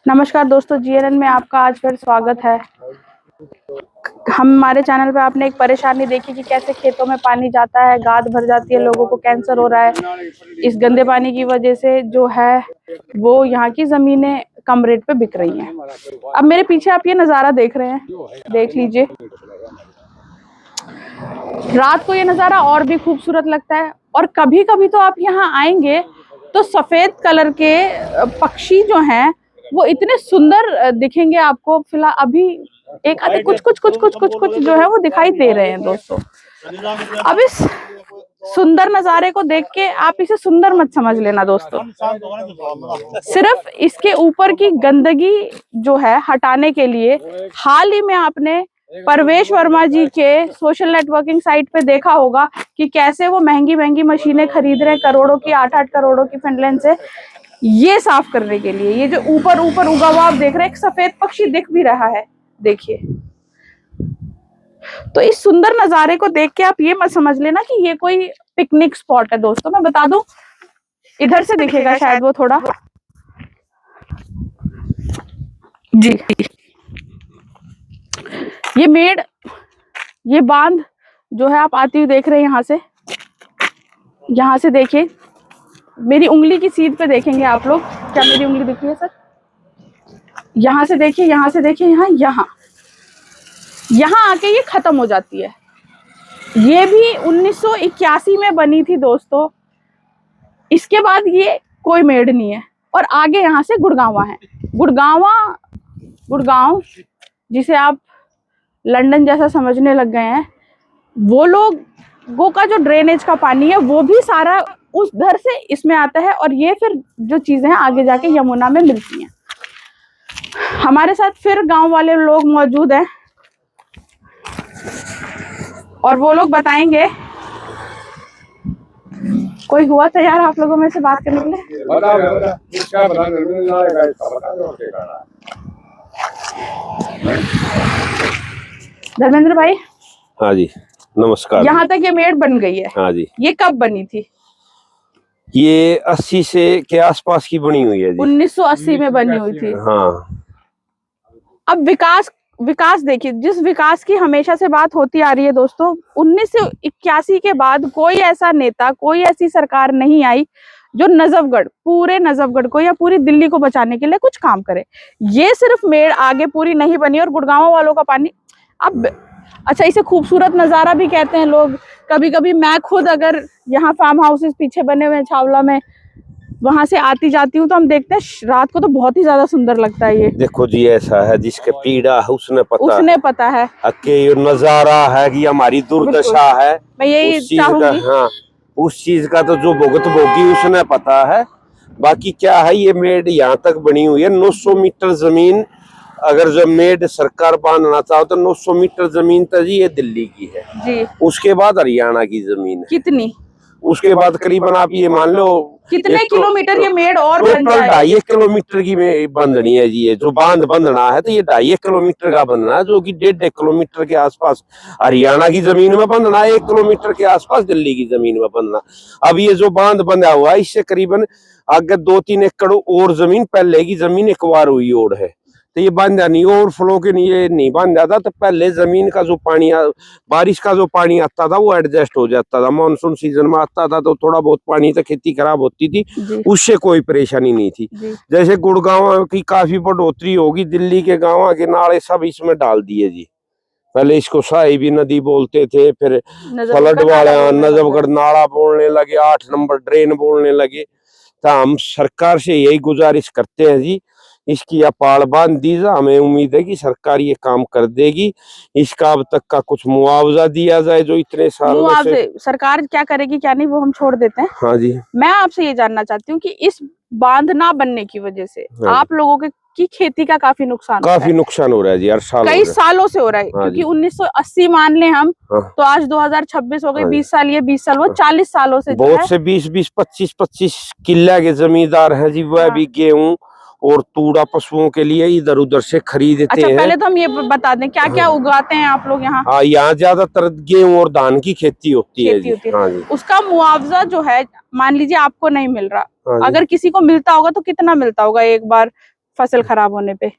नमस्कार दोस्तों, जीएनएन में आपका आज फिर स्वागत है। हमारे चैनल पे आपने एक परेशानी देखी कि कैसे खेतों में पानी जाता है, गाद भर जाती है, लोगों को कैंसर हो रहा है। इस गंदे पानी की वजह से जो है वो यहाँ की जमीनें कम रेट पे बिक रही हैं। अब मेरे पीछे आप ये नज़ारा देख रहे हैं, देख लीजिए। रात को ये नज़ारा और भी खूबसूरत लगता है। और कभी कभी तो आप यहाँ आएंगे तो सफेद कलर के पक्षी जो हैं वो इतने सुंदर दिखेंगे आपको। फिलहाल अभी एक आधे कुछ जो है वो दिखाई दे रहे हैं दोस्तों। अब इस सुंदर नज़ारे को देख के आप इसे सुंदर मत समझ लेना दोस्तों। सिर्फ इसके ऊपर की गंदगी जो है हटाने के लिए हाल ही में आपने परवेश वर्मा जी के सोशल नेटवर्किंग साइट पे देखा होगा कि कैसे वो महंगी महंगी मशीनें खरीद रहे हैं, करोड़ों की, 8-8 करोड़ों की फिनलैंड से, ये साफ करने के लिए। ये जो ऊपर ऊपर उगा हुआ आप देख रहे हैं, एक सफेद पक्षी दिख भी रहा है, देखिए। तो इस सुंदर नजारे को देख के आप ये मत समझ लेना कि ये कोई पिकनिक स्पॉट है दोस्तों। मैं बता दूं, इधर से दिखेगा शायद वो थोड़ा जी। ये मेड़, ये बांध जो है आप आती हुई देख रहे हैं यहाँ से देखिए। मेरी उंगली की सीध पे देखेंगे आप लोग। क्या मेरी उंगली दिख रही है सर? यहाँ से देखिए, यहाँ आके ये खत्म हो जाती है। ये भी 1981 में बनी थी दोस्तों। इसके बाद ये कोई मेड़ नहीं है। और आगे यहाँ से गुड़गांवा है। गुड़गांव जिसे आप लंदन जैसा समझने लग गए हैं, वो लोगों का जो ड्रेनेज का पानी है वो भी सारा उस धर से इसमें आता है। और ये फिर जो चीजें हैं आगे जाके यमुना में मिलती हैं। हमारे साथ फिर गांव वाले लोग मौजूद हैं और वो लोग बताएंगे। कोई हुआ तैयार आप लोगों में से बात करने के लिए? धर्मेंद्र भाई। हाँ जी, नमस्कार। यहाँ तक ये मेड़ बन गई है। हाँ जी। ये कब बनी थी? ये 80 से के आसपास की बनी हुई है जी। 1980 में बनी हुई थी। हाँ। अब विकास देखिए, जिस विकास की हमेशा से बात होती आ रही है दोस्तों, 1981 के बाद कोई ऐसा नेता, कोई ऐसी सरकार नहीं आई जो नजफगढ़, पूरे नजफगढ़ को या पूरी दिल्ली को बचाने के लिए कुछ काम करे। ये सिर्फ मेड़ आगे पूरी नहीं बनी। और गुड़गांव वालों का पानी, अब अच्छा, इसे खूबसूरत नज़ारा भी कहते हैं लोग। कभी कभी मैं खुद अगर यहाँ फार्म हाउसेस पीछे बने हुए हैं छावला में, वहां से आती जाती हूँ तो हम देखते हैं रात को तो बहुत ही ज्यादा सुंदर लगता है। ये देखो जी, ऐसा है जिसके पीड़ा है उसने पता है कि ये नजारा है कि हमारी दुर्दशा है। मैं यही चाहूंगी। हाँ, उस चीज का तो जो भुगत भोगी उसने पता है। बाकी क्या है, ये मेड यहाँ तक बनी हुई है। 900 मीटर जमीन अगर जो मेड सरकार बांधना चाहो तो 900 मीटर जमीन तो जी ये दिल्ली की है जी। उसके बाद हरियाणा की जमीन है। कितनी? उसके बाद करीबन आप ये मान लो कितने किलोमीटर ये मेड और बन जाए? 2.5 किलोमीटर की बंधनी है जी। ये जो बांध बंधना है तो ये 2.5 किलोमीटर का बंधना है, जो कि 1.5 किलोमीटर के आसपास हरियाणा की जमीन में बंधना, 1 किलोमीटर के आसपास दिल्ली की जमीन में बंधना। अब ये जो बांध बंधा हुआ है इससे करीबन आगे 2-3 एकड़ और जमीन, पहले की जमीन एक्वायर हुई ओढ़ है, तो ये बांधा नहीं। ओवरफ्लो के लिए नहीं बांध जाता। तो पहले जमीन का जो पानी, बारिश का जो पानी आता था वो एडजस्ट हो जाता था। मानसून सीजन में आता था तो थोड़ा बहुत पानी तो खेती खराब होती थी, उससे कोई परेशानी नहीं थी। जैसे गुड़गांव की काफी बढ़ोतरी होगी, दिल्ली के गाँव के नाले सब इसमें डाल दिए जी। पहले इसको साहिबी नदी बोलते थे, फिर फ्लड वाले नजफगढ़ नाला बोलने लगे, 8 नंबर ड्रेन बोलने लगे। तो हम सरकार से यही गुजारिश करते हैं जी, इसकी अपाड़ बांध दीजिए। हमें उम्मीद है कि सरकार ये काम कर देगी। इसका अब तक का कुछ मुआवजा दिया जाए जो इतने सालों से। सरकार क्या करेगी क्या नहीं वो हम छोड़ देते हैं। हाँ जी। मैं आपसे ये जानना चाहती हूँ कि इस बांध ना बनने की वजह से आप लोगों की खेती का काफी नुकसान हो रहा है जी। हर साल, कई सालों से हो रहा है। क्योंकि 1980 मान ले हम, तो आज 2026 हो गई। 20 साल ये, 20 साल वो, 40 सालों से बहुत से 20-20, 25-25 किला के जमींदार है जी। वह भी गेहूं और तूड़ा पशुओं के लिए इधर उधर से खरीदते अच्छा, हैं। पहले तो हम ये बता दें क्या क्या उगाते हैं आप लोग यहाँ? हाँ, यहाँ ज्यादातर गेहूं और धान की खेती होती है जी। हाँ जी। उसका मुआवजा जो है, मान लीजिए आपको नहीं मिल रहा, हाँ जी। अगर किसी को मिलता होगा तो कितना मिलता होगा एक बार फसल खराब होने पे?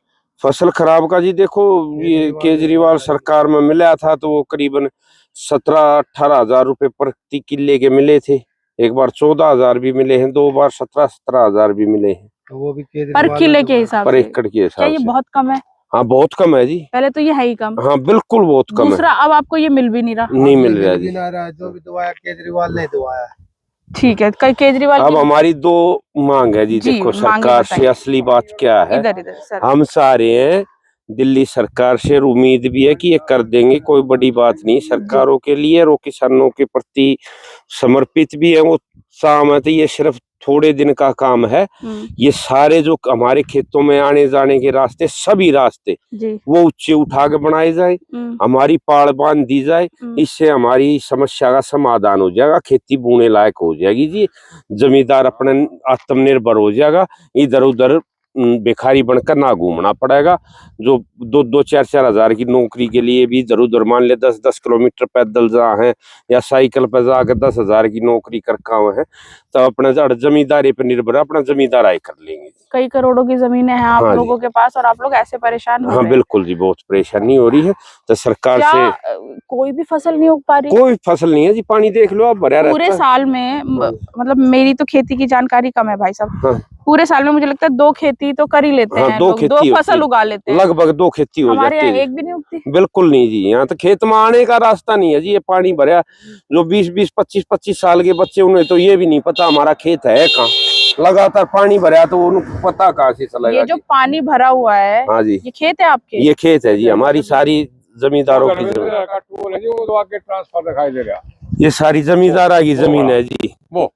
फसल खराब का जी देखो, ये केजरीवाल सरकार में मिला था तो वो करीबन 17-18 हजार रुपए प्रति किले के मिले थे। एक बार 14,000 भी मिले हैं, 2 बार 17-17 हजार भी मिले हैं। तो वो भी पर किले के हिसाब पर से? एकड़ के क्या हिसाब ये से बहुत कम है? हाँ, बहुत कम है जी। पहले तो ये है ही कम। हाँ, बिल्कुल बहुत कम है। दूसरा, अब आपको ये मिल भी नहीं रहा? नहीं मिल रहा जी। जो भी दुआया केजरीवाल ने दुआया। ठीक है, कल केजरीवाल अब हमारी 2 मांग है जी। देखो सरकार से असली बात क्या है, इधर इधर सर। हम सारे हैं दिल्ली सरकार से उम्मीद भी है कि ये कर देंगे, कोई बड़ी बात नहीं सरकारों के लिए, और किसानों के प्रति समर्पित भी है वो काम है। तो ये सिर्फ थोड़े दिन का काम है। ये सारे जो हमारे खेतों में आने जाने के रास्ते, सभी रास्ते वो ऊंचे उठा के बनाए जाए, हमारी पाड़ बांध दी जाए, इससे हमारी समस्या का समाधान हो जाएगा, खेती बोने लायक हो जाएगी जी, जमींदार अपने आत्मनिर्भर हो जाएगा, इधर उधर भिखारी बनकर ना घूमना पड़ेगा। जो 2-4 हजार की नौकरी के लिए भी इधर उधर मान ले 10-10 किलोमीटर पैदल जा है या साइकिल पर जाकर 10,000 की नौकरी करका हुए हैं, तो अपने जमींदारी पर निर्भर अपना जमींदार आय कर लेंगे। कई करोड़ों की जमीनें हैं आप लोगों के पास और आप लोग ऐसे परेशान हो रहे हैं। हाँ बिल्कुल जी, बहुत परेशानी हो रही है। तो सरकार से कोई भी फसल नहीं उग पा रही? कोई फसल नहीं है जी, पानी देख लो आप भरा रहता है पूरे साल में। मतलब मेरी तो खेती की जानकारी कम है भाई साहब। हाँ। पूरे साल में मुझे लगता है 2 खेती तो कर ही लेते हैं, 2 फसल उगा लेते हैं, लगभग 2 खेती हो जाती है। एक भी नहीं उगती? बिल्कुल नहीं जी, यहाँ तो खेत में आने का रास्ता नहीं है जी। ये पानी भरा, जो 20-20, 25-25 साल के बच्चे, उन्हें तो ये भी नहीं पता हमारा खेत है कहाँ। लगातार पानी भरा तो उनको पता कहाँ से चलेगा? ये जो पानी भरा हुआ है, हाँ जी, ये खेत है आपके? ये खेत है जी, हमारी सारी जमींदारों की जमीन। ट्रांसफर दिखाई दे रहा, ये सारी जमींदारा की जमीन है जी। वो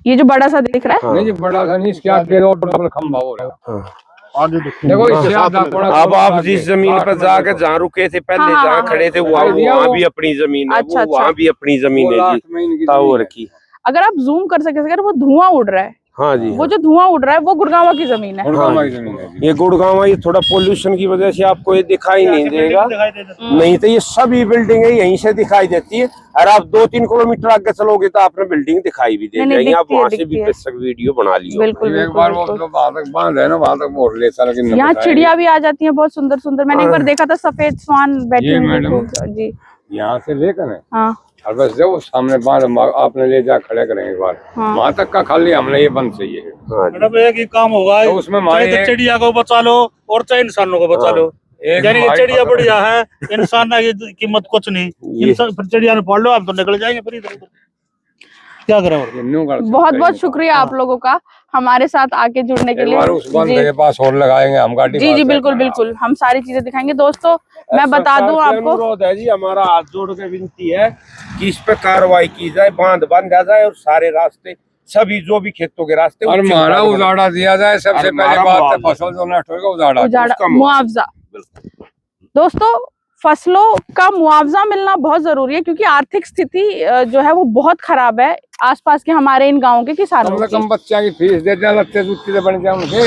ये जो बड़ा सा दिख रहा है? हाँ। नहीं जी, बड़ा सा नहीं, इसके आगे डबल खंभा हो रहा है। हाँ। देखो इससे अब आप जिस जमीन पर जाकर जहाँ रुके थे पहले, जहाँ खड़े थे, वहाँ भी अपनी जमीन है, वहाँ भी अपनी जमीन है जी। ताऊ रखी। अगर आप जूम कर सके, अगर वो धुआं उड़ रहा है, हाँ जी, वो जो धुआं उड़ रहा है वो गुड़गांव की जमीन है। हाँ, ये गुड़गांव, ये थोड़ा पोल्यूशन की वजह से आपको ये दिखाई नहीं देगा, नहीं तो ये सभी बिल्डिंग यहीं से दिखाई देती है। और आप 2-3 किलोमीटर आगे चलोगे तो आपने बिल्डिंग दिखाई भी दे जाएगी। आप वहाँ से भी वीडियो बना लियो। बिल्कुल, एक बार वो वहाँ तक बांध है ना, वहाँ तक मोड़ लेता, लेकिन यहाँ चिड़िया भी आ जाती है बहुत सुंदर सुंदर। मैंने एक बार देखा था सफेद स्वान बैठी हुई जी। यहाँ से लेकर हाँ, और बस जब सामने बांध आपने ले जा खड़े करेंगे बार, वहाँ तक का खाली हमने ये बंद चाहिए। मतलब एक ही काम होगा, तो उसमें चाहे चिड़िया को बचा लो और चाहे इंसानों को बचा लो। यानी चिड़िया बढ़िया है, इंसान की कीमत कुछ नहीं। इंसान फिर चिड़िया ने पढ़ लो, आप तो निकल जाएंगे फिर इधर उधर। क्या करें? बहुत बहुत शुक्रिया आप लोगों का हमारे साथ आके जुड़ने के लिए। उस बंद के पास और लगाएंगे हम गाड़ी। जी बिल्कुल बिल्कुल, हम सारी चीजें दिखाएंगे। दोस्तों मैं बता दूं आपको, अनुरोध है जी, हमारा हाथ जोड़ के विनती है कि इस पे कार्रवाई की जाए, बांध बांधा जाए और सारे रास्ते, सभी जो भी खेतों के रास्ते, और हमारा उजाड़ा दिया जाए। सबसे पहले बात है फसल जो नष्ट होगा उजाड़ा, मुआवजा। दोस्तों फसलों का मुआवजा मिलना बहुत जरूरी है, क्योंकि आर्थिक स्थिति जो है वो बहुत खराब है आसपास के हमारे इन गांवों के किसानों की। कम बच्चा की फीस दे दिया, लगते जुत्ती से बन जाए उनके।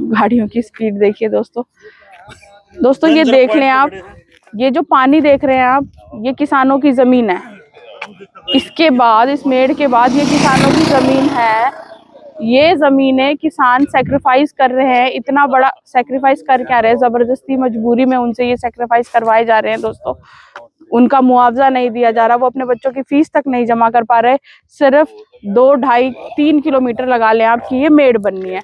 गाड़ियों की स्पीड देखिए दोस्तों ये देख लें आप, ये जो पानी देख रहे हैं आप, ये किसानों की जमीन है। इसके बाद, इस मेड़ के बाद ये किसानों की जमीन है। ये जमीनें किसान सेक्रीफाइस कर रहे हैं, इतना बड़ा सेक्रीफाइस कर क्या रहे हैं, जबरदस्ती मजबूरी में उनसे ये सेक्रीफाइस करवाए जा रहे हैं दोस्तों। उनका मुआवजा नहीं दिया जा रहा, वो अपने बच्चों की फीस तक नहीं जमा कर पा रहे। सिर्फ 2, 2.5, 3 किलोमीटर लगा लें आप कि ये मेड़ बननी है।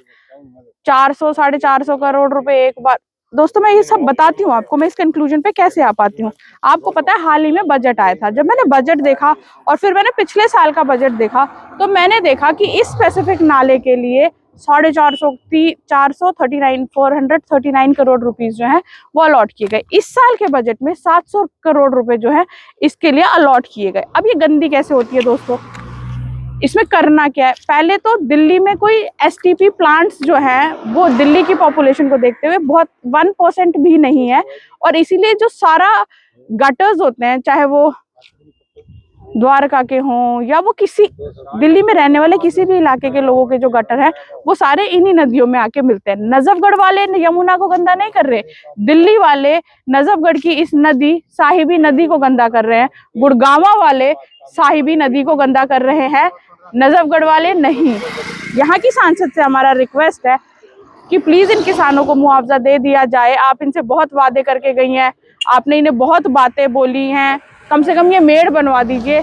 400, 450 करोड़ रुपए एक बार। दोस्तों मैं ये सब बताती हूँ आपको, मैं इस कंक्लूजन पे कैसे आ पाती हूँ। आपको पता है हाल ही में बजट आया था, जब मैंने बजट देखा और फिर मैंने पिछले साल का बजट देखा, तो मैंने देखा कि इस स्पेसिफिक नाले के लिए 439 करोड़ रुपीस जो है वो अलॉट किए गए। इस साल के बजट में 700 करोड़ रुपए जो है इसके लिए अलॉट किए गए। अब ये गंदी कैसे होती है दोस्तों, इसमें करना क्या है? पहले तो दिल्ली में कोई एसटीपी प्लांट्स जो है वो दिल्ली की पॉपुलेशन को देखते हुए बहुत 1% भी नहीं है, और इसीलिए जो सारा गटर्स होते हैं, चाहे वो द्वारका के हों या वो किसी दिल्ली में रहने वाले किसी भी इलाके के लोगों के जो गटर है वो सारे इन्हीं नदियों में आके मिलते हैं। नजफगढ़ वाले यमुना को गंदा नहीं कर रहे, दिल्ली वाले नजफगढ़ की इस नदी साहिबी नदी को गंदा कर रहे हैं, गुड़गांवा वाले साहिबी नदी को गंदा कर रहे हैं, नजफगढ़ वाले नहीं। यहाँ की सांसद से हमारा रिक्वेस्ट है कि प्लीज इन किसानों को मुआवजा दे दिया जाए। आप इनसे बहुत वादे करके गई हैं, आपने इन्हें बहुत बातें बोली हैं, कम से कम ये मेड़ बनवा दीजिए।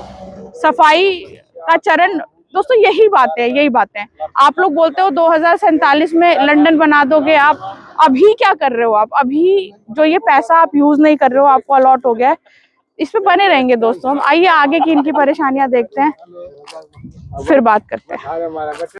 सफाई का चरण दोस्तों यही बातें आप लोग बोलते हो 2047 में लंदन बना दोगे आप, अभी क्या कर रहे हो आप? अभी जो ये पैसा आप यूज नहीं कर रहे हो, आपको अलॉट हो गया है, इस पे बने रहेंगे दोस्तों हम। आइए आगे की इनकी परेशानियां देखते हैं, फिर बात करते हैं।